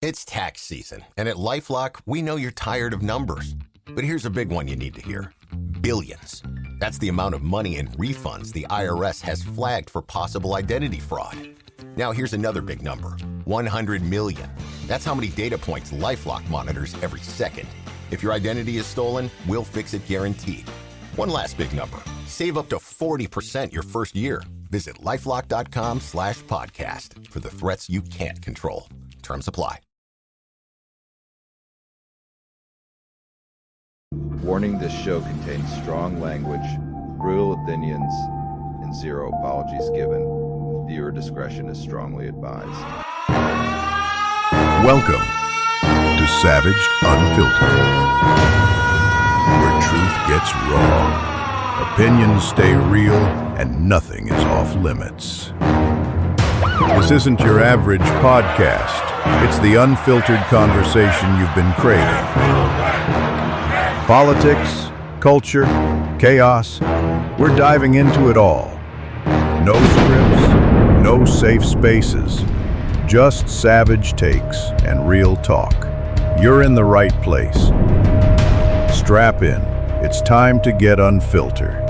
It's tax season, and at LifeLock, we know you're tired of numbers. But here's a big one you need to hear. Billions. That's the amount of money in refunds the IRS has flagged for possible identity fraud. Now here's another big number. 100 million. That's how many data points LifeLock monitors every second. If your identity is stolen, we'll fix it guaranteed. One last big number. Save up to 40% your first year. Visit lifelock.com/podcast for the threats you can't control. Terms apply. Warning: this show contains strong language, brutal opinions, and zero apologies given. Viewer discretion is strongly advised. Welcome to Savaged Unfiltered, where truth gets raw, opinions stay real, and nothing is off limits. This isn't your average podcast. It's the unfiltered conversation you've been craving. Politics, culture, chaos, we're diving into it all. No scripts, no safe spaces, just savage takes and real talk. You're in the right place. Strap in. It's time to get unfiltered.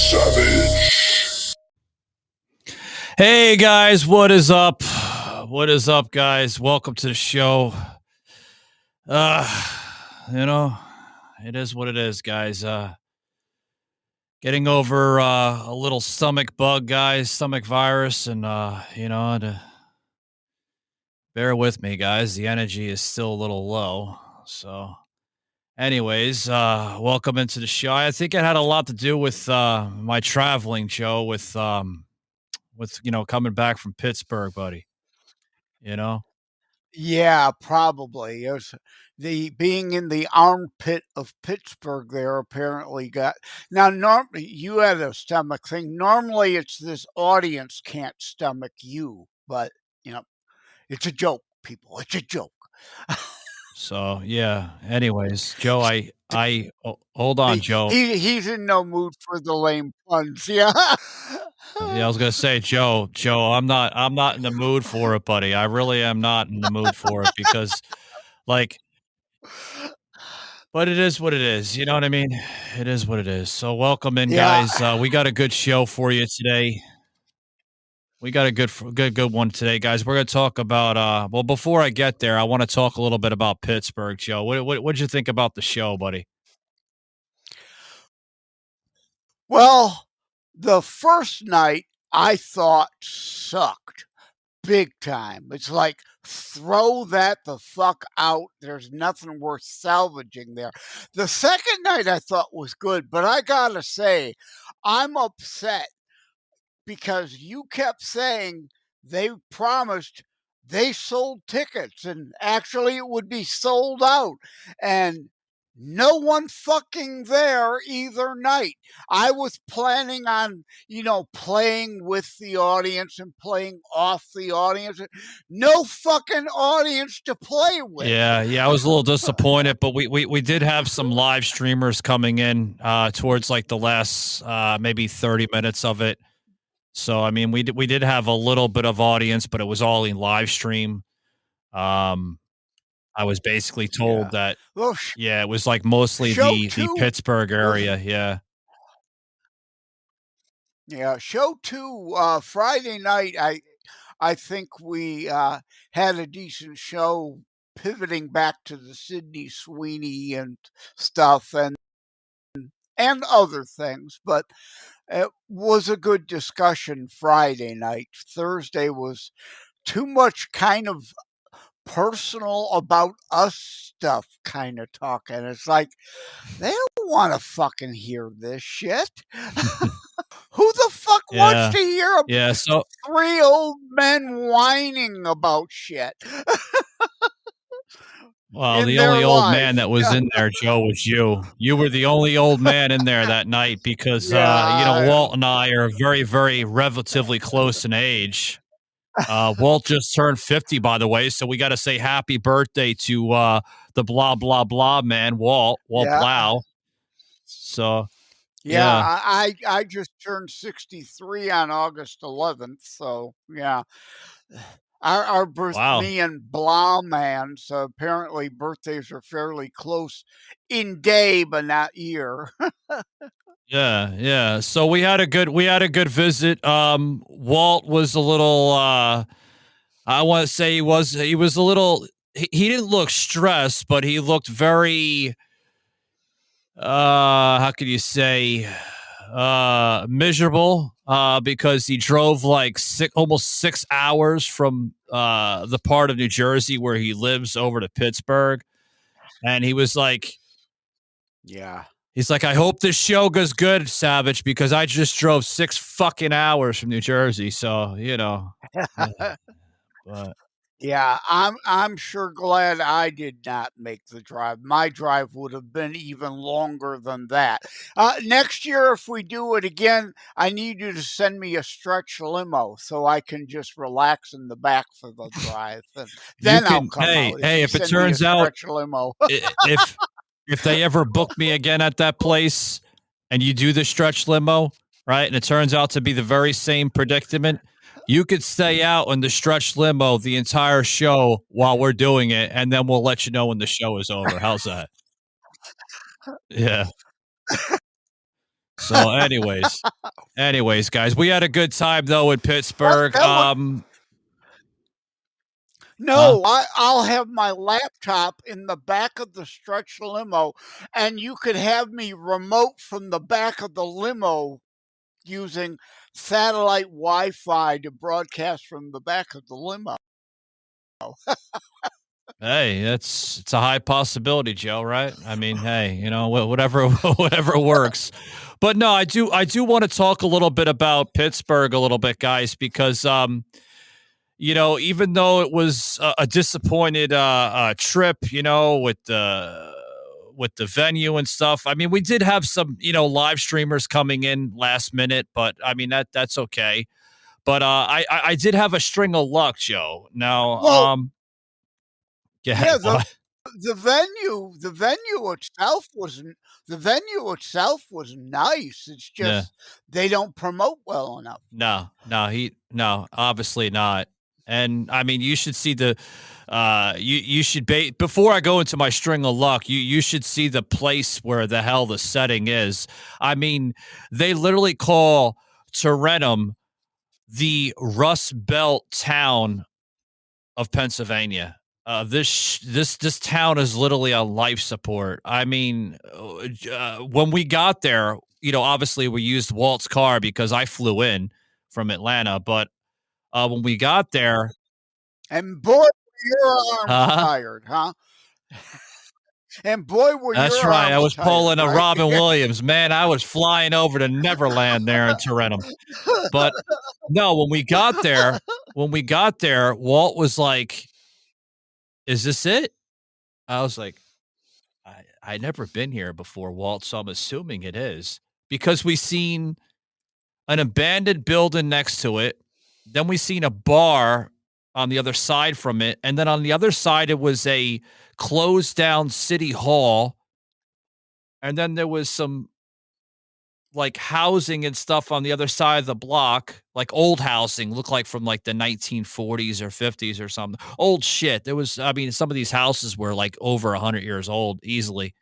Savage. Hey guys, what is up? What is up, guys? Welcome to the show. It is what it is, guys. Getting over a little stomach bug, guys, stomach virus, and bear with me, guys. The energy is still a little low. So, anyways, welcome into the show. I think it had a lot to do with my traveling, Joe, with coming back from Pittsburgh, buddy. Yeah, probably. It was the being in the armpit of Pittsburgh there apparently got. Now, normally you had a stomach thing. Normally it's this audience can't stomach you, but it's a joke, people. It's a joke. So yeah. Anyways, Joe, hold on, Joe. He's in no mood for the lame puns. Yeah. Yeah, I was gonna say, Joe, I'm not in the mood for it, buddy. I really am not in the mood for it because, but it is what it is. You know what I mean? It is what it is. So welcome in, Yeah. guys. We got a good show for you today. We got a good one today, guys. We're gonna talk about. Well, before I get there, I want to talk a little bit about Pittsburgh, Joe. What'd you think about the show, buddy? Well, the first night I thought sucked big time. It's like, throw that the fuck out. There's nothing worth salvaging there. The second night I thought was good, but I gotta say, I'm upset because you kept saying they promised they sold tickets and actually it would be sold out. And no one fucking there either night. I was planning on, playing with the audience and playing off the audience. No fucking audience to play with. Yeah, I was a little disappointed, but we did have some live streamers coming in towards like the last maybe 30 minutes of it. So I mean, we did have a little bit of audience, but it was all in live stream. I was basically told that, it was like mostly the Pittsburgh area. Yeah. Yeah. Show 2, Friday night, I think we had a decent show pivoting back to the Sydney Sweeney and stuff and other things, but it was a good discussion Friday night. Thursday was too much kind of personal about us stuff kind of talking. It's like, they don't want to fucking hear this shit. Who the fuck wants to hear so 3 old men whining about shit? Well, the only old man that was in there, Joe, was you. You were the only old man in there that night because, Walt and I are very, very relatively close in age. Walt just turned 50, by the way, so we got to say happy birthday to the blah, blah, blah man, Walt Blau. So, I just turned 63 on August 11th, so, yeah. Wow. Me and Blah Man, so apparently birthdays are fairly close in day, but not year. Yeah, yeah. So we had a good visit. Walt was a little I want to say he was a little he didn't look stressed, but he looked very how could you say miserable because he drove like almost 6 hours from the part of New Jersey where he lives over to Pittsburgh, and he was like, Yeah. he's like, I hope this show goes good, Savage, because I just drove 6 fucking hours from New Jersey. So, but Yeah, I'm sure glad I did not make the drive. My drive would have been even longer than that. Next year, if we do it again, I need you to send me a stretch limo so I can just relax in the back for the drive, and you then I'll can, come out if you if it send me a turns out, stretch limo. if they ever book me again at that place and you do the stretch limo, right? And it turns out to be the very same predicament, you could stay out in the stretch limo the entire show while we're doing it, and then we'll let you know when the show is over. How's that? Yeah. So, anyways, guys, we had a good time though in What? Pittsburgh. That would Huh? no, I'll have my laptop in the back of the stretch limo, and you could have me remote from the back of the limo using satellite Wi-Fi to broadcast from the back of the limo. Hey, it's a high possibility, Joe. Right? I mean, hey, whatever whatever works. But no, I do want to talk a little bit about Pittsburgh a little bit, guys, because even though it was a disappointed trip, with the venue and stuff. I mean, we did have some, live streamers coming in last minute, but I mean that's okay. But I did have a string of luck, Joe. Now, Well, yeah, yeah, what? the venue itself was nice. It's Yeah. just they don't promote well enough. No, obviously not. And I mean, you should see you should before I go into my string of luck, you should see the place where the hell the setting is. I mean, they literally call Tarentum the Rust Belt town of Pennsylvania. This town is literally on life support. I mean, when we got there, obviously we used Walt's car because I flew in from Atlanta. But when we got there, And boy, were your arms huh? tired, huh? And boy, were That's your right. I arms was tired, pulling a right? Robin Williams, man. I was flying over to Neverland there in Tarentum. But no, when we got there, Walt was like, "Is this it?" I was like, I never been here before, Walt, so I'm assuming it is because we seen an abandoned building next to it. Then we seen a bar on the other side from it. And then on the other side, it was a closed down city hall. And then there was some like housing and stuff on the other side of the block, like old housing, looked like from like the 1940s or 50s or something. Old shit. I mean, some of these houses were like over 100 years old easily.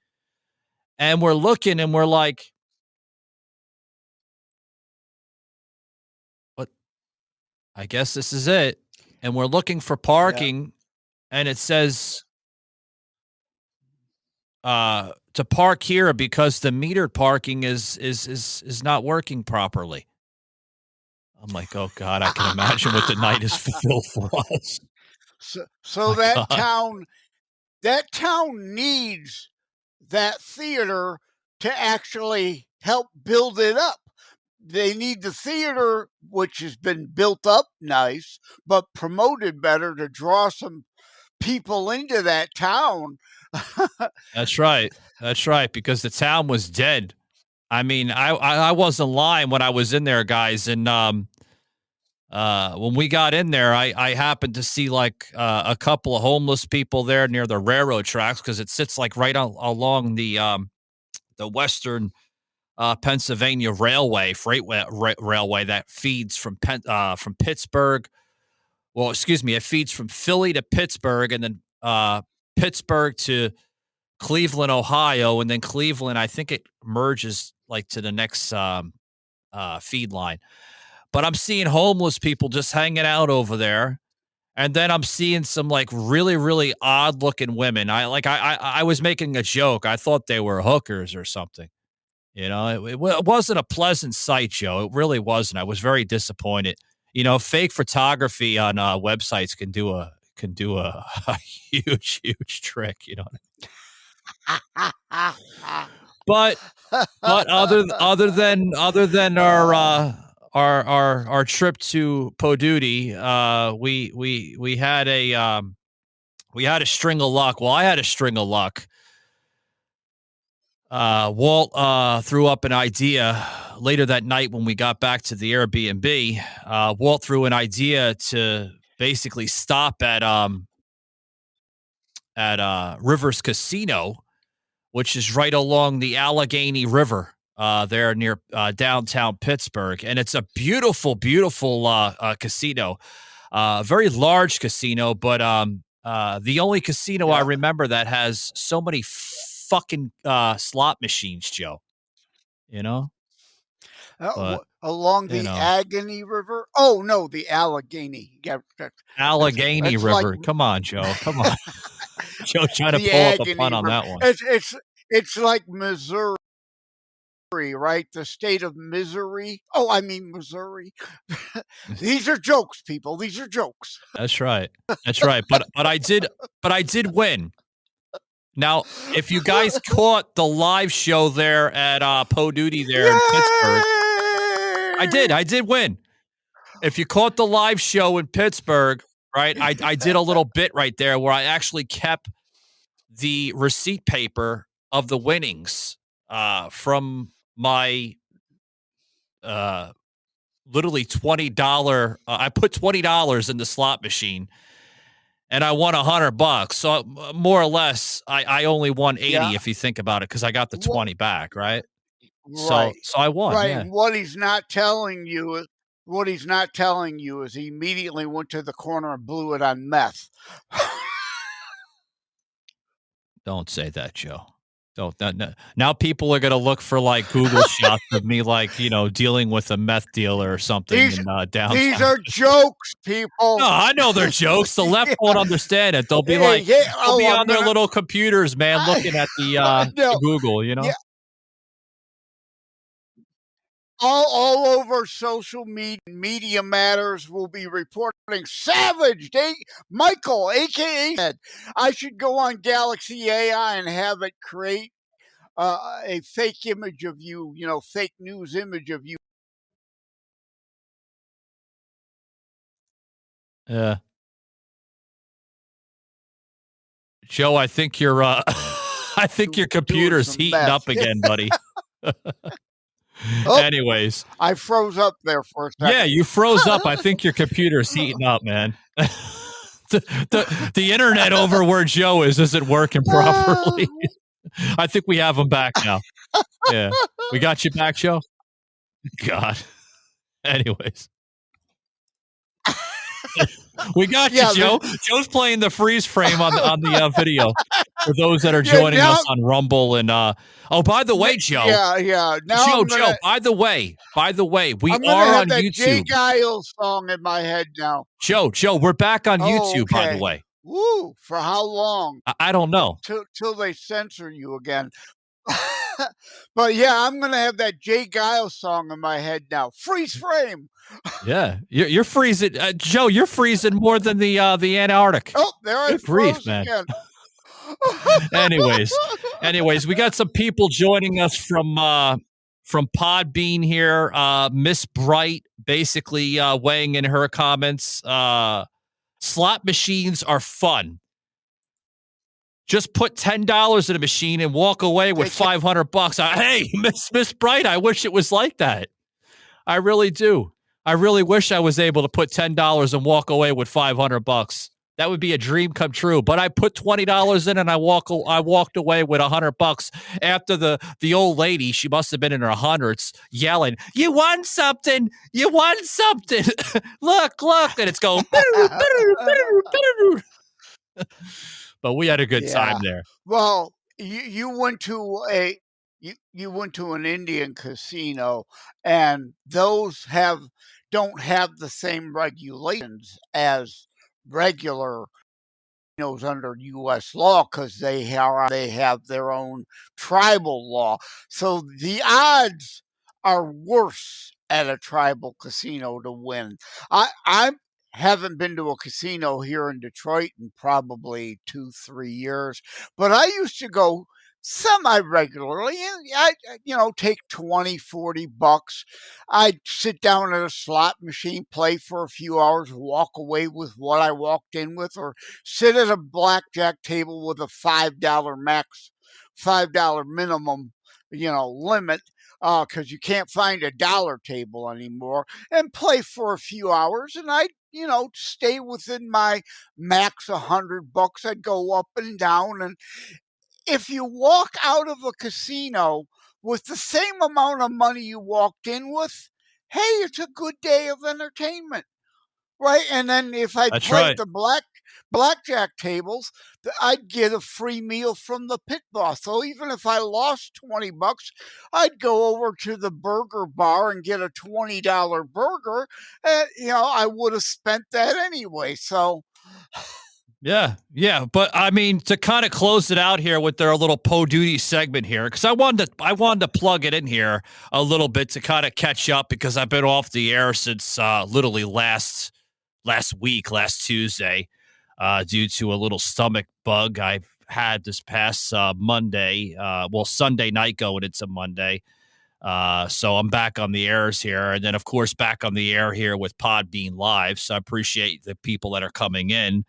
And we're looking and we're like, what? I guess this is it. And we're looking for parking and it says to park here because the metered parking is not working properly. I'm like, oh God, I can imagine what the night is filled for us. So My that God. town needs that theater to actually help build it up. They need the theater, which has been built up nice, but promoted better to draw some people into that town. That's right. That's right. Because the town was dead. I mean, I wasn't lying when I was in there, guys. And when we got in there, I happened to see like a couple of homeless people there near the railroad tracks because it sits like right along the western Pennsylvania railway, railway that feeds from Pittsburgh well, excuse me, it feeds from Philly to Pittsburgh, and then Pittsburgh to Cleveland, Ohio, and then Cleveland, I think it merges like to the next feed line. But I'm seeing homeless people just hanging out over there. And then I'm seeing some like really, really odd looking women. I was making a joke. I thought they were hookers or something. You know, it wasn't a pleasant sight, Joe. It really wasn't. I was very disappointed. You know, fake photography on websites can do a a huge, huge trick. You know. But other than our trip to Podudi, we had a string of luck. Well, I had a string of luck. Walt threw up an idea later that night when we got back to the Airbnb. Walt threw an idea to basically stop at Rivers Casino, which is right along the Allegheny River there near downtown Pittsburgh. And it's a beautiful, beautiful casino, very large casino, but the only casino I remember that has so many fucking slot machines, Joe. You know? Along the Agony River? Oh, no, the Allegheny. Yeah, Allegheny River. Come on, Joe. Come on. Joe trying to pull up a pun on that one. It's like Missouri, right? The state of misery. Oh, I mean Missouri. These are jokes, people. These are jokes. That's right. That's right. But I did win. Now, if you guys caught the live show there at Podudi there in Pittsburgh, I did win. If you caught the live show in Pittsburgh, right, I did a little bit right there where I actually kept the receipt paper of the winnings from my literally $20. I put $20 in the slot machine. And I won $100. So more or less, I only won 80 if you think about it, because I got the 20 back, right? So I won. Right. Yeah. And what he's not telling you is he immediately went to the corner and blew it on meth. Don't say that, Joe. Don't. Now people are going to look for like Google shots of me, like, you know, dealing with a meth dealer or something in downtown. These are jokes, people. No, I know they're jokes. The left won't understand it. They'll be they'll be on their little computers, man, looking at the Google, you know. Yeah. All over social media matters will be reporting Savaged. Michael, a.k.a. said, I should go on Galaxy AI and have it create a fake image of you, you know, fake news image of you. Yeah. Joe, I think your computer's heating up again, buddy. Anyways, I froze up there for a second. Yeah, you froze up. I think your computer's heating up, man. the internet over where Joe isn't working properly. I think we have him back now. Yeah, we got you back, Joe. God. Anyways, we got you, Joe. Joe's playing the freeze frame on the video for those that are joining us on Rumble and oh, by the way, Joe. Yeah. Now Joe. By the way, we are on that YouTube. Jay Giles song in my head now. Joe, we're back on YouTube. Okay. By the way. Woo! For how long? I don't know. Till they censor you again. But yeah, I'm gonna have that Jay Giles song in my head now. Freeze frame. Yeah, you're freezing, Joe. You're freezing more than the Antarctic. Oh, there I froze again. Anyways, we got some people joining us from Podbean here. Miss Bright basically weighing in her comments. Slot machines are fun. Just put $10 in a machine and walk away with $500. Hey, Miss Bright, I wish it was like that. I really do. I really wish I was able to put $10 and walk away with $500. That would be a dream come true. But I put $20 in and I walked away with $100 after the old lady, she must have been in her hundreds, yelling, "You won something! You won something! Look!" And it's going. But we had a good time there. Well, you went to you went to an Indian casino, and those don't have the same regulations as regular casinos under U.S. law because they have their own tribal law. So the odds are worse at a tribal casino to win. I haven't been to a casino here in Detroit in probably 2-3 years, but I used to go semi regularly. Take 20-40 bucks. I'd sit down at a slot machine, play for a few hours, walk away with what I walked in with, or sit at a blackjack table with a $5 minimum, limit, because you can't find a dollar table anymore, and play for a few hours. And I'd, stay within my max $100. I'd go up and down. And if you walk out of a casino with the same amount of money you walked in with, hey, it's a good day of entertainment. Right, and then if I played the blackjack tables, I'd get a free meal from the pit boss. So even if I lost $20, I'd go over to the burger bar and get a $20 burger. And, I would have spent that anyway. So. Yeah. But I mean, to kind of close it out here with their little Po Duty segment here, because I wanted to plug it in here a little bit to kind of catch up, because I've been off the air since literally last Tuesday, due to a little stomach bug I've had this past Monday. Sunday night going into Monday. So I'm back on the airs here, and then of course back on the air here with Podbean Live. So I appreciate the people that are coming in.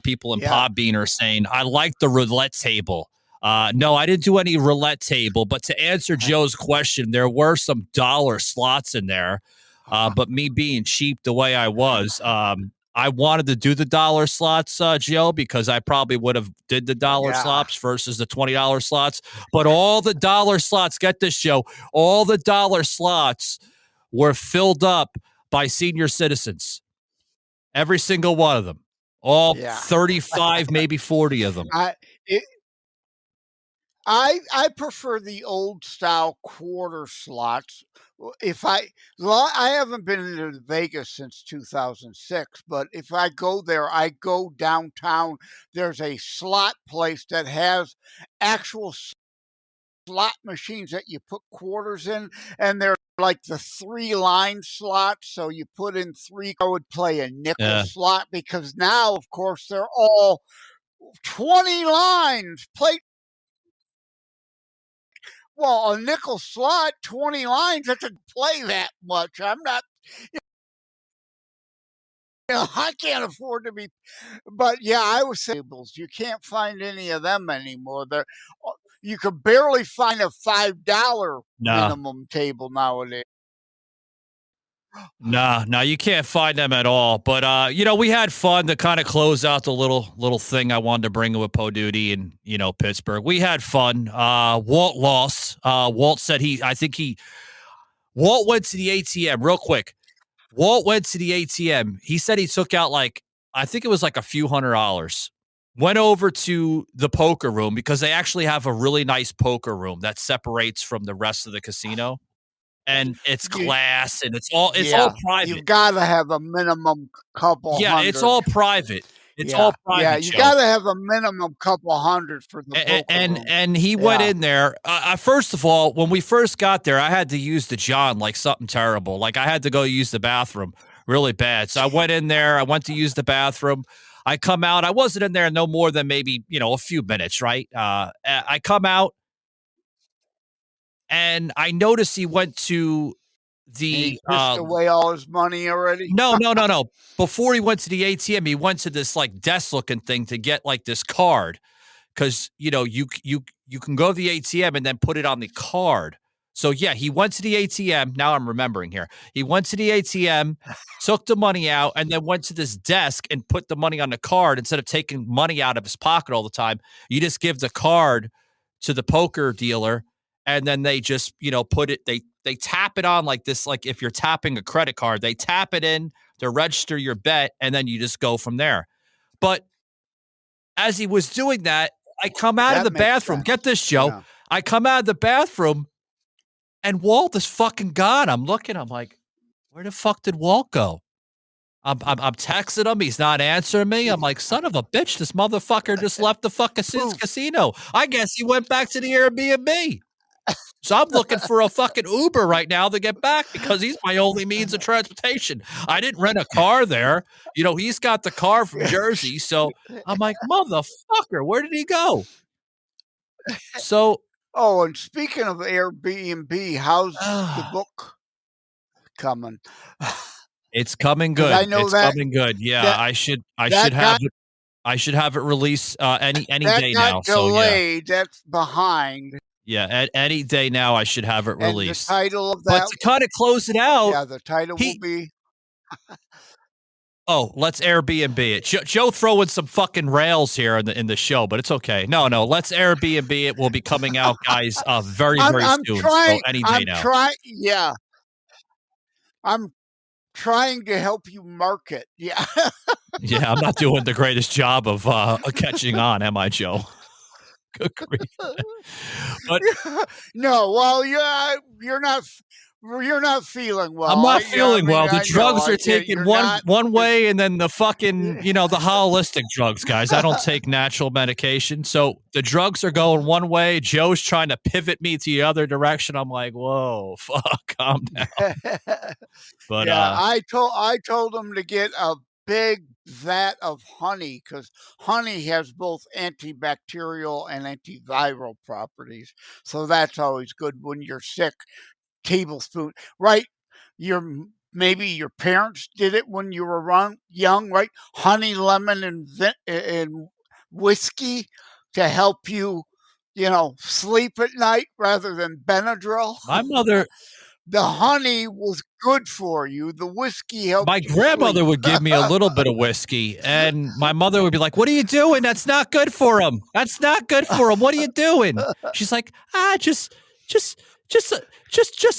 People in Podbean are saying, "I like the roulette table." No, I didn't do any roulette table, but to answer Joe's question, there were some dollar slots in there. But me being cheap the way I was, I wanted to do the dollar slots, Joe, because I probably would have did the dollar slots versus the $20 slots. But all the dollar slots, get this, Joe, all the dollar slots were filled up by senior citizens. Every single one of them. All 35, maybe 40 of them. I prefer the old style quarter slots. I haven't been to Vegas since 2006, but if I go there, I go downtown. There's a slot place that has actual slot machines that you put quarters in, and they're like the 3-line slots. So you put in 3. I would play a nickel slot, because now, of course, they're all 20 lines. Well, a nickel slot, 20 lines, I could play that much. I'm not, I can't afford to be, but I was saying, you can't find any of them anymore. You could barely find a $5 minimum table nowadays. No, you can't find them at all. But we had fun to kind of close out the little thing I wanted to bring with Po Duty and Pittsburgh. We had fun. Walt lost. Walt said Walt went to the ATM real quick. Walt went to the ATM. He said he took out I think it was like a few $100s. Went over to the poker room, because they actually have a really nice poker room that separates from the rest of the casino. And it's glass, and it's all private. You've got to have a minimum couple hundred. Yeah, it's all private. It's all private. Yeah, you got to have a minimum couple hundred for the poker room. And he went in there. First of all, when we first got there, I had to use the John like something terrible. Like I had to go use the bathroom really bad. So I went in there. I went to use the bathroom. I come out. I wasn't in there no more than maybe a few minutes. Right. I come out. And I noticed he went to he pissed away all his money already? No. Before he went to the ATM, he went to this like desk looking thing to get like this card. Because you can go to the ATM and then put it on the card. So yeah, he went to the ATM. Now I'm remembering here. He went to the ATM, took the money out, and then went to this desk and put the money on the card instead of taking money out of his pocket all the time. You just give the card to the poker dealer, and then they just, put it, they tap it on like this, like if you're tapping a credit card, they tap it in to register your bet, and then you just go from there. But as he was doing that, I come out of the bathroom. Get this, Joe. Yeah. I come out of the bathroom, and Walt is fucking gone. I'm looking. I'm like, where the fuck did Walt go? I'm texting him. He's not answering me. I'm like, son of a bitch. This motherfucker just left the fucking casino. I guess he went back to the Airbnb. So I'm looking for a fucking Uber right now to get back because he's my only means of transportation. I didn't rent a car there. He's got the car from Jersey. So I'm like, motherfucker, where did he go? So. Oh, and speaking of Airbnb, how's the book coming? It's coming good. I know coming good. Yeah, I should have it. I should have it released any day now. Delayed. So yeah, that's behind. Yeah, at any day now I should have it released. And the title of that, but to kind of close it out, yeah, the title will be. Oh, let's Airbnb it. Joe throwing some fucking rails here in the show, but it's okay. No, let's Airbnb it. Will be coming out, guys, very soon. So any day now. Yeah. I'm trying to help you market. Yeah. Yeah, I'm not doing the greatest job of catching on, am I, Joe? Good grief. But no, well, you're not feeling well. I'm not feeling well. The drugs are taken one way, and then the fucking, the holistic drugs, guys. I don't take natural medication. So the drugs are going one way. Joe's trying to pivot me to the other direction. I'm like, whoa, fuck, calm down. But yeah, I told him to get a big vat of honey because honey has both antibacterial and antiviral properties. So that's always good when you're sick. Tablespoon, right? Maybe your parents did it when you were young, right? Honey, lemon, and whiskey to help you, sleep at night rather than Benadryl. My mother. The honey was good for you. The whiskey helped. My grandmother would give me a little bit of whiskey, and my mother would be like, "What are you doing? That's not good for him. That's not good for him. What are you doing?" She's like, just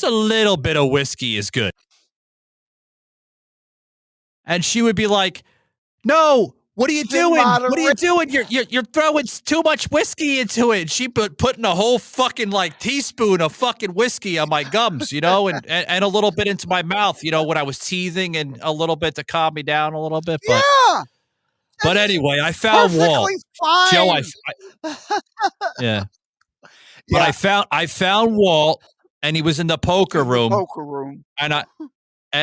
a little bit of whiskey is good. And she would be like, "No, what are you doing? What are you doing? You're throwing too much whiskey into it." She putting a whole fucking teaspoon of fucking whiskey on my gums, and a little bit into my mouth, when I was teething, and a little bit to calm me down a little bit. But, yeah. But anyway, I found Walt. Fine. Joe, yeah. But I found Walt, and he was in the poker room. And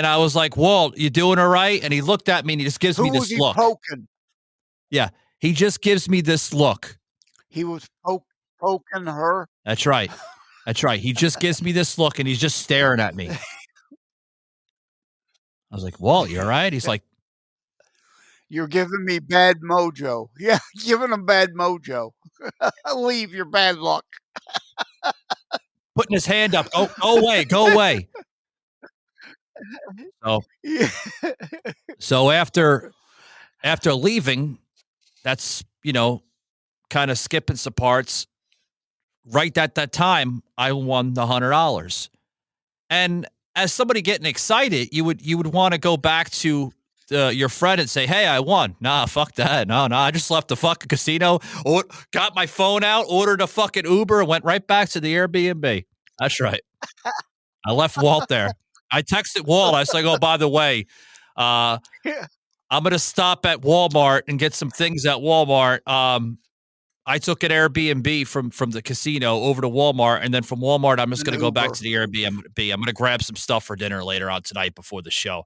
I was like, "Walt, you doing all right?" And he looked at me, and he just gives me this look. Poking? Yeah, he just gives me this look. He was poking her. That's right. He just gives me this look, and he's just staring at me. I was like, "Walt, you all right?" He's like, "You're giving me bad mojo." Yeah, giving him bad mojo. Leave your bad luck. Putting his hand up. Go away. So after leaving, that's, kind of skipping some parts. Right at that time, I won the $100. And as somebody getting excited, you would want to go back to your friend and say, "Hey, I won." Nah, fuck that. No, I just left the fucking casino, got my phone out, ordered a fucking Uber, and went right back to the Airbnb. That's right. I left Walt there. I texted Walt. I was like, "Oh, by the way, I'm going to stop at Walmart and get some things at Walmart." I took an Airbnb from the casino over to Walmart, and then from Walmart, I'm just going to go back to the Airbnb. I'm going to grab some stuff for dinner later on tonight before the show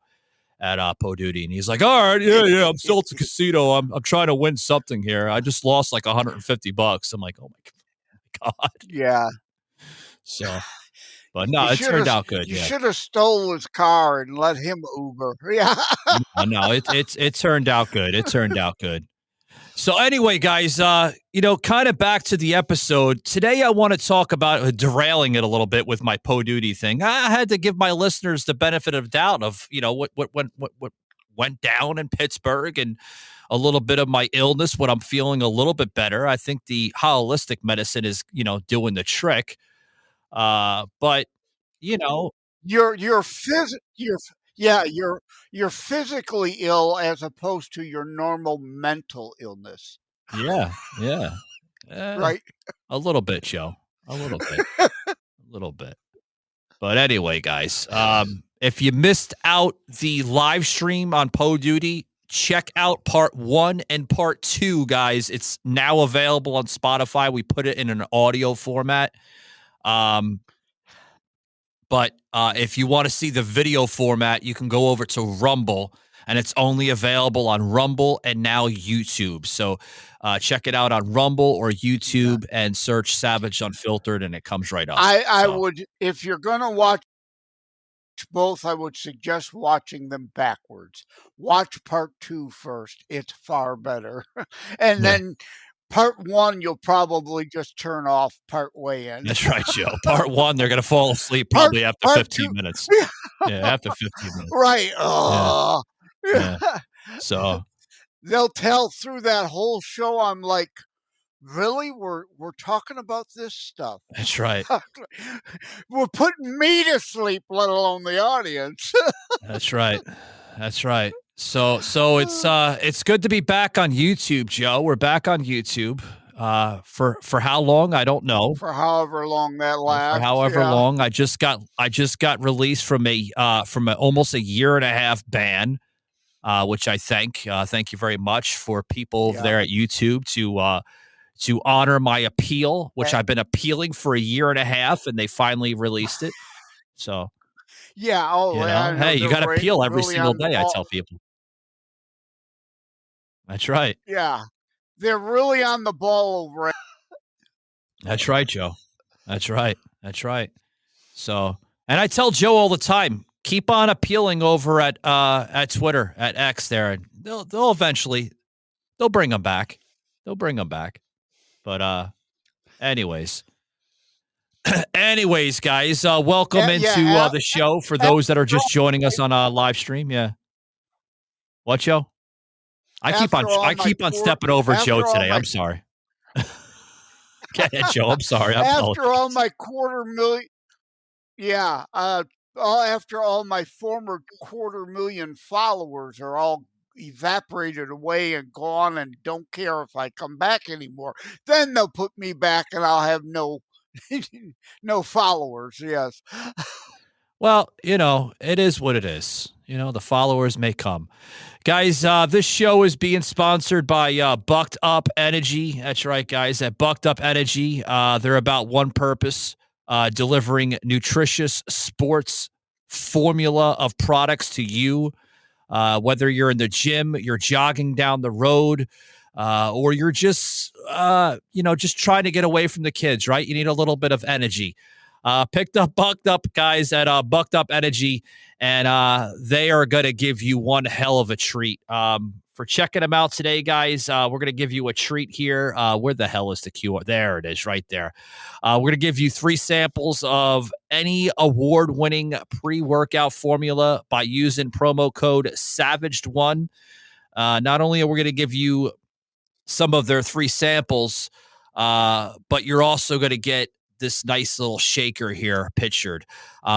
at Po Duty. And he's like, "All right, yeah, I'm still at the casino. I'm trying to win something here. I just lost like $150." I'm like, "Oh my God." Yeah. So, but no, it turned out good. You should have stole his car and let him Uber. Yeah. No, it turned out good. It turned out good. So anyway, guys, kind of back to the episode. Today I want to talk about derailing it a little bit with my Po Duty thing. I had to give my listeners the benefit of doubt of, what went down in Pittsburgh and a little bit of my illness when I'm feeling a little bit better. I think the holistic medicine is, doing the trick. But you're physically ill as opposed to your normal mental illness. Yeah. Right. A little bit, Joe. A little bit. A little bit. But anyway, guys, if you missed out the live stream on Po Duty, check out part 1 and part 2, guys. It's now available on Spotify. We put it in an audio format. But if you want to see the video format, you can go over to Rumble, and it's only available on Rumble and now YouTube. So check it out on Rumble or YouTube and search Savaged Unfiltered, and it comes right up. I would, if you're going to watch both, I would suggest watching them backwards. Watch part 2 first. It's far better. And then part 1, you'll probably just turn off part way in. That's right, Joe. Part 1, they're going to fall asleep probably after 15 minutes. Yeah, after 15 minutes. Right. Yeah. So they'll tell through that whole show, I'm like, really? We're talking about this stuff. That's right. We're putting me to sleep, let alone the audience. That's right. So it's good to be back on YouTube, Joe. We're back on YouTube. For how long? I don't know. For however long that lasts. For however long. I just got released from almost a year and a half ban, which I thank you very much for people over there at YouTube to honor my appeal, which I've been appealing for a year and a half, and they finally released it. So hey, you got to appeal every single day. I tell people. That's right. Yeah, they're really on the ball over. That's right, Joe. That's right. So, and I tell Joe all the time, keep on appealing over at Twitter, at X there, and they'll eventually bring them back. But anyways, guys, welcome into the show for those that are just joining us on a live stream. Yeah. What, Joe? I keep on stepping over Joe today. I'm sorry. Okay, Joe, I'm sorry. After all my after all my former 250,000 followers are all evaporated away and gone and don't care if I come back anymore, then they'll put me back and I'll have no followers. Yes. Well, it is what it is. The followers may come. Guys, this show is being sponsored by Bucked Up Energy. That's right, guys. At Bucked Up Energy, they're about one purpose, delivering nutritious sports formula of products to you. Whether you're in the gym, you're jogging down the road, or you're just trying to get away from the kids, right? You need a little bit of energy. Picked up Bucked Up, guys, at Bucked Up Energy, and they are going to give you one hell of a treat. For checking them out today, guys, we're going to give you a treat here. Where the hell is the QR? There it is, right there. We're going to give you 3 samples of any award-winning pre-workout formula by using promo code SAVAGED1. Not only are we going to give you some of their 3 samples, but you're also going to get this nice little shaker here pictured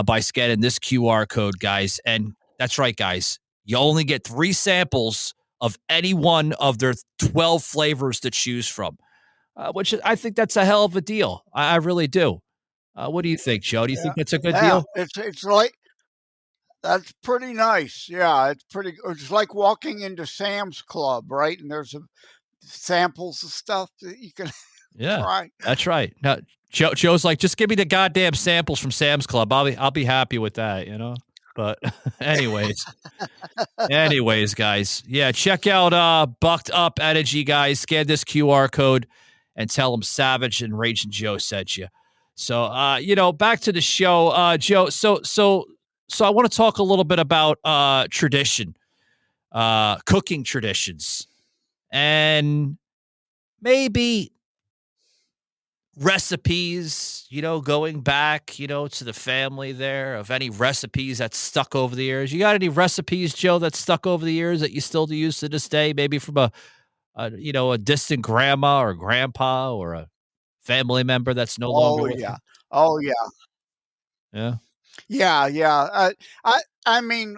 by scanning this QR code, guys. And that's right, guys. You only get 3 samples of any one of their 12 flavors to choose from, which I think that's a hell of a deal. I really do. What do you think, Joe? Do you think that's a good deal? It's like, that's pretty nice. Yeah, it's pretty. It's like walking into Sam's Club, right? And there's samples of stuff that you can try. That's right. Now, Joe's like, just give me the goddamn samples from Sam's Club. I'll be happy with that, But anyways, guys, check out Bucked Up Energy, guys. Scan this QR code and tell them Savage and Raging Joe sent you. So, back to the show, Joe. So I want to talk a little bit about tradition, cooking traditions, and maybe recipes, going back, to the family there of any recipes that stuck over the years. You got any recipes, Joe, that stuck over the years that you still use to this day? Maybe from a distant grandma or grandpa or a family member that's no longer Oh with yeah. you? Oh yeah. Yeah. Yeah, yeah. I mean,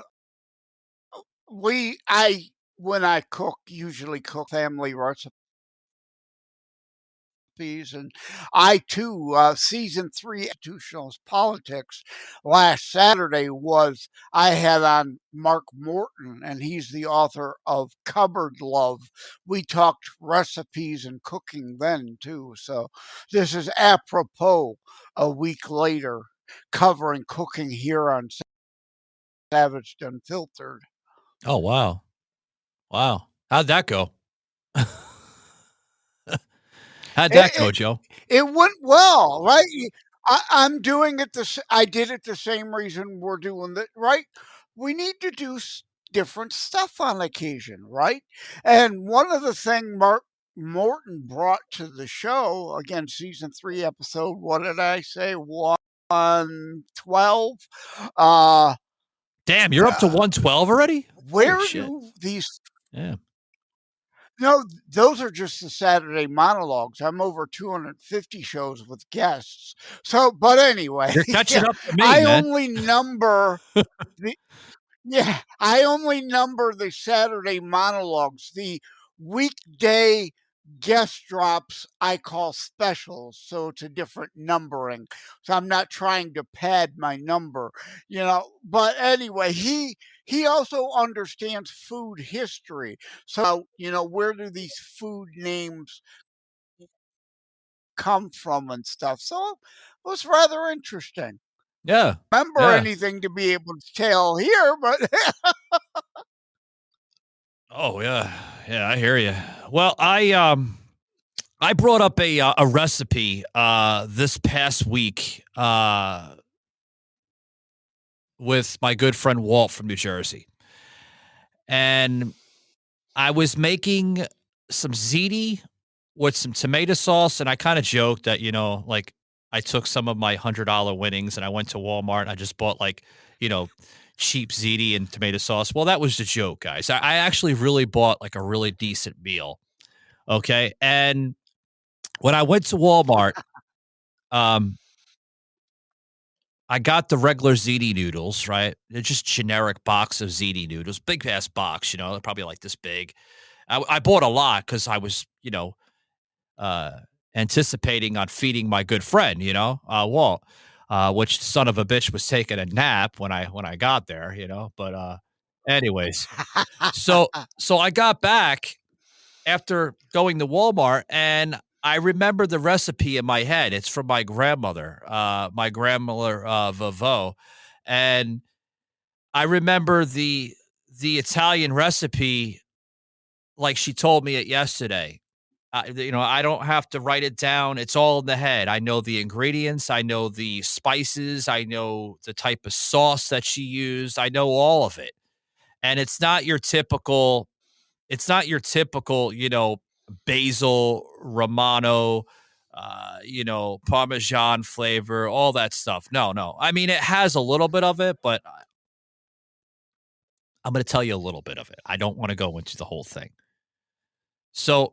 I when I cook, usually cook family recipes, and I too, season 3 institutional politics last Saturday was I had on Mark Morton, and he's the author of Cupboard Love. We talked recipes and cooking then too, so this is apropos a week later covering cooking here on Savaged Unfiltered. Oh, wow. Wow. How'd that go? How'd that It go, Joe? it went well, right? I'm doing it I did it the same reason we're doing it, right? We need to do different stuff on occasion, right? And one of the thing Mark Morton brought to the show, again, season 3, episode, what did I say? 112. Uh, Damn, you're up to 112 already? Holy where shit. do these Yeah. No, those are just the Saturday monologues. I'm over 250 shows with guests. So, but anyway, You're catching yeah, up to me, I man. only number the I only number the Saturday monologues. The weekday guest drops I call specials, so it's a different numbering. So I'm not trying to pad my number. But anyway, he also understands food history. So, where do these food names come from and stuff. So it was rather interesting. Yeah. Remember Yeah. anything to be able to tell here, but Oh, yeah. Yeah, I hear you. Well, I brought up a recipe this past week with my good friend Walt from New Jersey. And I was making some ziti with some tomato sauce, and I kind of joked that, like I took some of my $100 winnings and I went to Walmart and I just bought like, you know, cheap ziti and tomato sauce. Well, that was the joke, guys. I actually really bought like a really decent meal. Okay. And when I went to Walmart, um, I got the regular ziti noodles, right? They're just generic box of ziti noodles, big ass box, they're probably like this big. I bought a lot because I was, uh, anticipating on feeding my good friend, Walt, which son of a bitch was taking a nap when I got there, But anyways, so so I got back after going to Walmart and I remember the recipe in my head. It's from my grandmother Vavo, and I remember the Italian recipe like she told me it yesterday. I don't have to write it down. It's all in the head. I know the ingredients. I know the spices. I know the type of sauce that she used. I know all of it. And it's not your typical, basil, Romano, Parmesan flavor, all that stuff. No, no. I mean, it has a little bit of it, but I'm going to tell you a little bit of it. I don't want to go into the whole thing. So,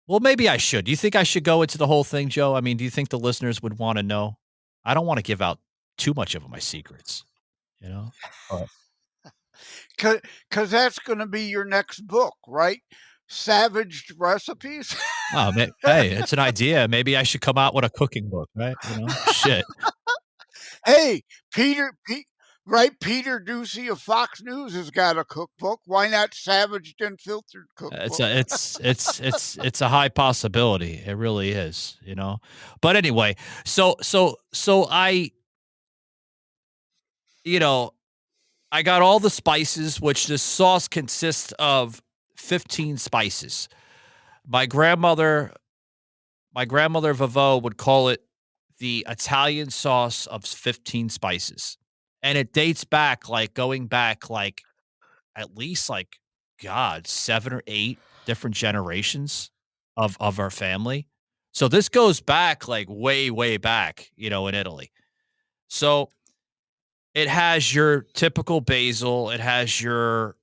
well, maybe I should. Do you think I should go into the whole thing, Joe? I mean, do you think the listeners would want to know? I don't want to give out too much of my secrets, you know? But because that's going to be your next book, right? Savaged recipes. oh, hey, it's an idea. Maybe I should come out with a cooking book, right? Shit. Hey, right? Peter Ducey of Fox News has got a cookbook. Why not Savaged Unfiltered It's cookbook? a it's a high possibility. It really is. But anyway, so you know, I got all the spices, which this sauce consists of 15 spices. My grandmother, my grandmother Vavo would call it the Italian sauce of 15 spices. And it dates back going back at least God, 7 or 8 different generations. of our family. So this goes back like way, way back, in Italy. So it has your typical basil. It has your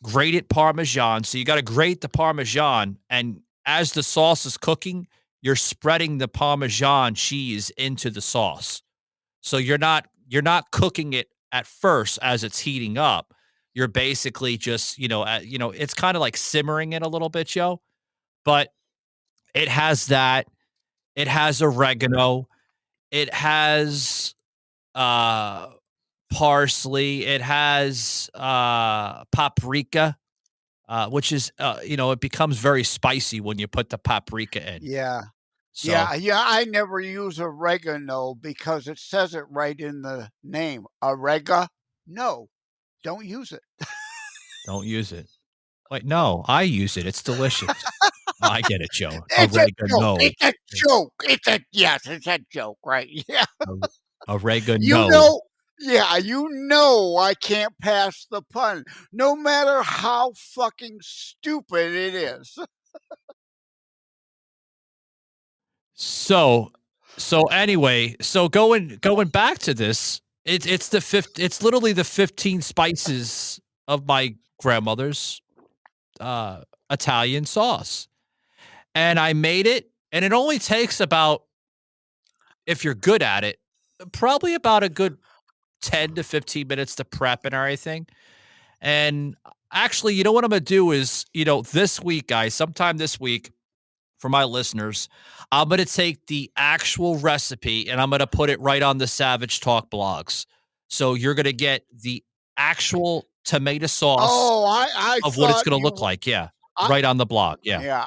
grated Parmesan. So you got to grate the Parmesan, and as the sauce is cooking, you're spreading the Parmesan cheese into the sauce. So you're not cooking it at first as it's heating up. You're basically just, it's kind of like simmering it a little bit, Joe. But it has that. It has oregano. It has parsley. It has paprika, which is, it becomes very spicy when you put the paprika in. Yeah. So, Yeah. I never use oregano because it says it right in the name. Oregano. No, don't use it. don't use it. Wait, no, I use it. It's delicious. Oh, I get it, Joe. It's a joke. Oregano. It's a joke. It's a joke, right? Yeah. Oregano. I can't pass the pun, no matter how fucking stupid it is. So anyway, going back to this, it's literally the 15 spices of my grandmother's Italian sauce. And I made it, and it only takes about, if you're good at it, probably about a good 10 to 15 minutes to prep and everything. And actually, what I'm going to do is, this week, guys, sometime this week, for my listeners, I'm going to take the actual recipe and I'm going to put it right on the Savage Talk blogs. So you're going to get the actual tomato sauce of what it's going to look like. Yeah. Right on the blog. Yeah. Yeah.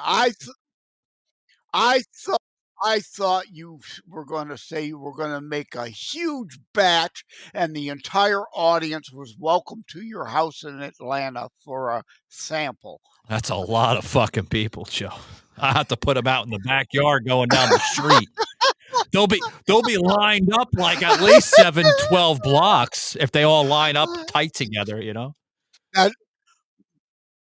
I thought you were going to say you were going to make a huge batch and the entire audience was welcome to your house in Atlanta for a sample. That's a lot of fucking people, Joe. I have to put them out in the backyard going down the street. They'll be lined up like at least 12 blocks if they all line up tight together,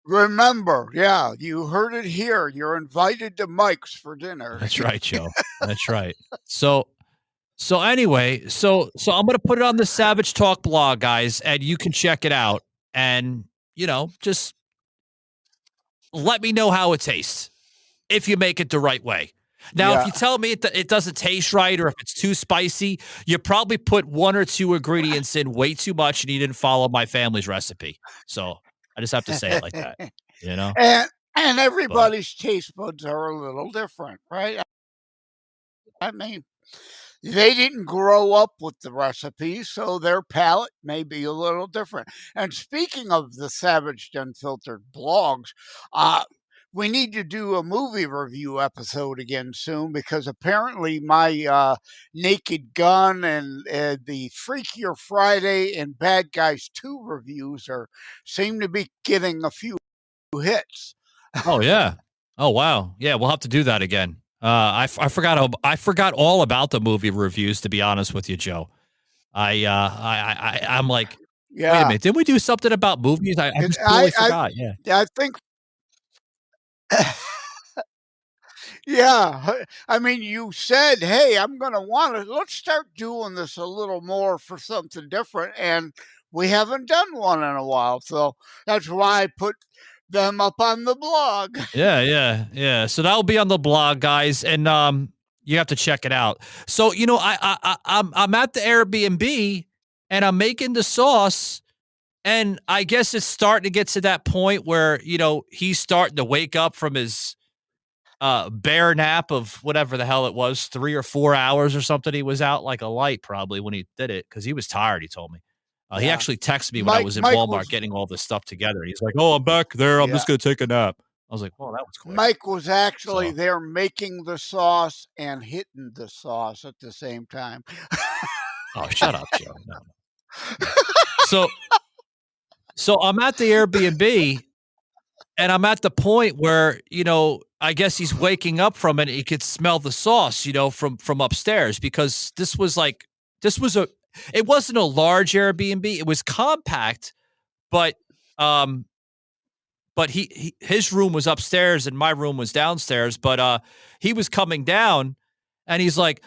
Remember, yeah, you heard it here. You're invited to Mike's for dinner. That's right, Joe. That's right. So anyway, so I'm going to put it on the Savage Talk blog, guys, and you can check it out and, just let me know how it tastes if you make it the right way. Now, if you tell me it doesn't taste right or if it's too spicy, you probably put one or two ingredients in way too much and you didn't follow my family's recipe. So I just have to say it like that, And everybody's taste buds are a little different, right? I mean, they didn't grow up with the recipe, so their palate may be a little different. And speaking of the Savaged Unfiltered blogs, we need to do a movie review episode again soon because apparently my Naked Gun and the Freakier Friday and Bad Guys 2 reviews seem to be getting a few hits. Oh, yeah. Oh, wow. Yeah, we'll have to do that again. I forgot all about the movie reviews, to be honest with you, Joe. I'm like, wait a minute, didn't we do something about movies? I just totally forgot. Yeah, I think. Yeah, I mean, you said, "Hey, I'm going to let's start doing this a little more for something different," and we haven't done one in a while, so that's why I put them up on the blog. Yeah. So that'll be on the blog, guys, and you have to check it out. So I'm at the Airbnb and I'm making the sauce, and I guess it's starting to get to that point where he's starting to wake up from his bear nap of whatever the hell it was, 3 or 4 hours or something. He was out like a light probably when he did it because he was tired. He told me. He actually texted me when I was in Walmart getting all this stuff together. He's like, "Oh, I'm back there. I'm just going to take a nap." I was like, "Oh, that was quick." Mike was actually there making the sauce and hitting the sauce at the same time. Oh, shut up, Joe. No. So I'm at the Airbnb and I'm at the point where, I guess he's waking up from it. He could smell the sauce, from upstairs because it wasn't a large Airbnb. It was compact, but but his room was upstairs and my room was downstairs. But he was coming down, and he's like,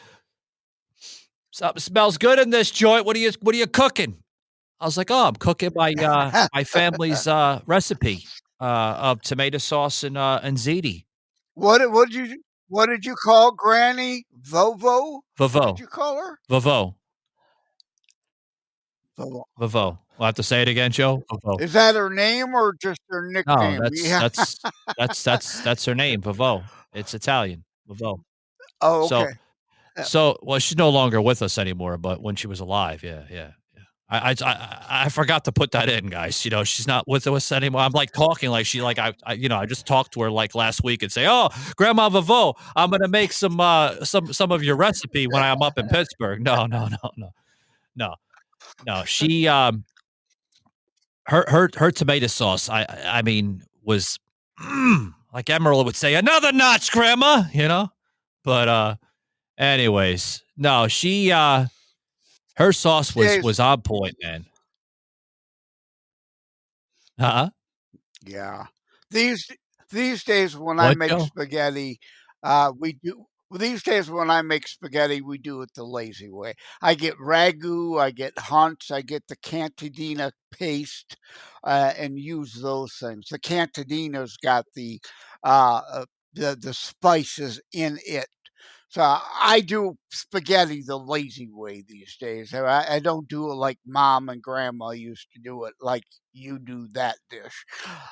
"Something smells good in this joint. What are you cooking?" I was like, "Oh, I'm cooking my my family's recipe of tomato sauce and ziti." What did you call Granny? Vovo? What Vavo. did you call her? Vavo. Vovo. Vavo. We'll have to say it again, Joe. Vavo. Is that her name or just her No, nickname? Yeah. that's her name, Vavo. It's Italian, Vavo. Oh, So okay. Yeah. well, she's no longer with us anymore, but when she was alive, yeah. I forgot to put that in, guys. You know, she's not with us anymore. I'm like talking like she like I just talked to her like last week and say, "Oh, Grandma Vavo, I'm gonna make some of your recipe when I'm up in Pittsburgh." No. She her tomato sauce, I mean, was like Emerald would say, "Another notch, Grandma," you know? But anyways, no, she her sauce was on point, man. Uh-huh. Yeah. These days when I What, make Joe? spaghetti, we do these days when I make spaghetti, we do it the lazy way. I get ragu, I get hunts, I get the cantadina paste, and use those things. The cantadina's got the spices in it. So I do spaghetti the lazy way these days. I don't do it like mom and grandma used to do it, like you do that dish.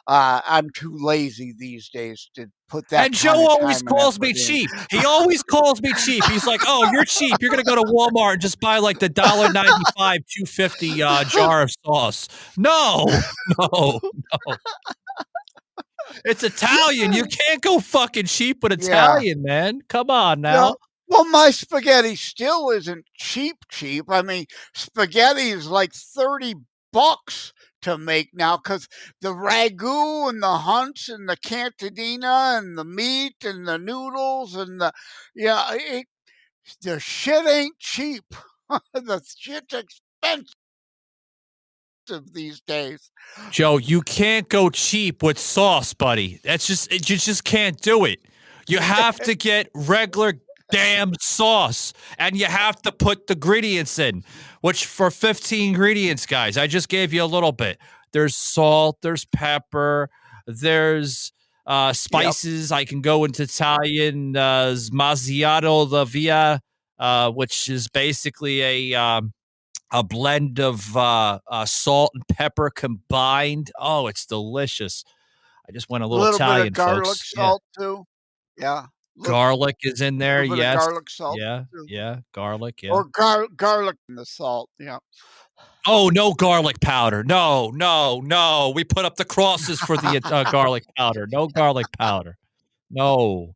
I'm too lazy these days to put that And Joe kind of always time and calls me effort in. cheap. He always calls me cheap. He's like, "Oh, you're cheap. You're gonna go to Walmart and just buy like the $1.95, $2.50 jar of sauce." No. It's Italian. You can't go fucking cheap with Yeah. Italian, man. Come on now. No. Well, my spaghetti still isn't cheap. I mean, spaghetti is like $30 to make now because the ragu and the hunts and the cantadina and the meat and the noodles and the shit ain't cheap. The shit's expensive these days. Joe, you can't go cheap with sauce, buddy. You just can't do it. You have to get regular damn sauce, and you have to put the ingredients in, which for 15 ingredients, guys, I just gave you a little bit. There's salt, there's pepper, there's spices. Yep. I can go into Italian, smaziato la via, which is basically a blend of salt and pepper combined. Oh, it's delicious. I just went a little Italian, bit of garlic folks. salt too. Yeah. Garlic is in there. Little bit of Yes. garlic salt too. Yeah. Garlic. Yeah. Or garlic in the salt. Yeah. Oh, no garlic powder. No. We put up the crosses for the garlic powder. No garlic powder. No.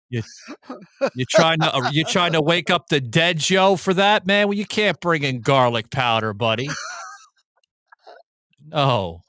You're trying to wake up the dead, Joe, for that, man? Well, you can't bring in garlic powder, buddy. No.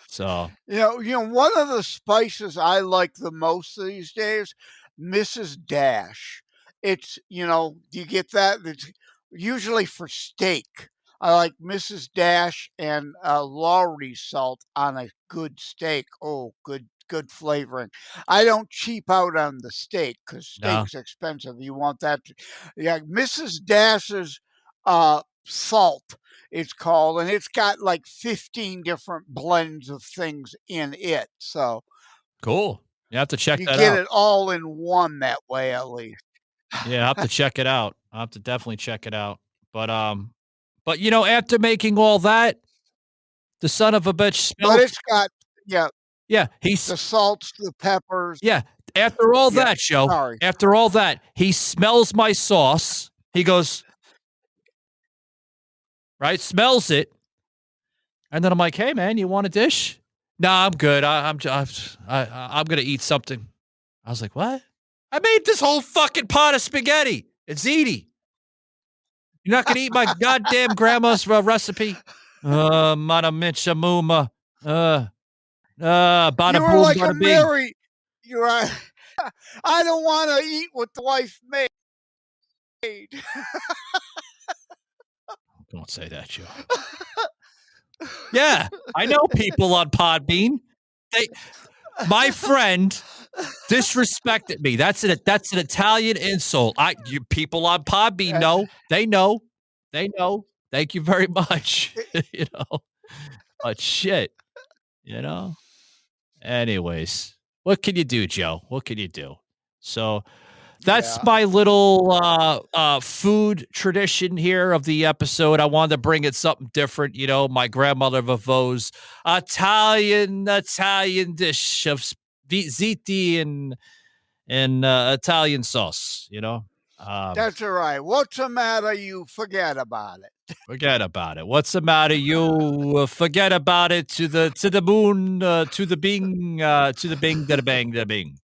So one of the spices I like the most these days, Mrs. Dash. It's you get that? It's usually for steak. I like Mrs. Dash and Lowry salt on a good steak. Oh, good flavoring. I don't cheap out on the steak because steak's expensive. You want that? Mrs. Dash's salt, it's called, and it's got like 15 different blends of things in it. So cool. You have to check that out. You get it all in one that way, at least. Yeah, I have to check it out. I have to definitely check it out. But after making all that, the son of a bitch smells. But it's got he's the salts, the peppers. Yeah. After all that, Joe. Sorry. After all that, he smells my sauce. He goes, right? Smells it. And then I'm like, "Hey, man, you want a dish?" "Nah, I'm good. I'm gonna eat something." I was like, "What?" "I made this whole fucking pot of spaghetti. It's ziti. You're not gonna eat my goddamn grandma's recipe?" Mana mincha muma. Bada You were boom, like bada a bing. Mary. You're. I don't want to eat what the wife made. Don't say that, Joe. Yeah, I know people on Podbean. My friend disrespected me. That's an Italian insult. You people on Podbean know. They know. Thank you very much. But shit, Anyways, what can you do, Joe? What can you do? So that's my little food tradition here of the episode. I wanted to bring it something different. My grandmother Vavo's Italian dish of ziti and Italian sauce. That's all right. What's the matter? You forget about it. Forget about it. What's the matter? You forget about it to the moon, to the bing, to the bing, da bang, da bing.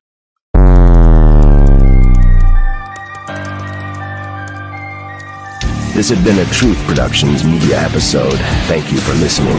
This had been a Truth Productions media episode. Thank you for listening.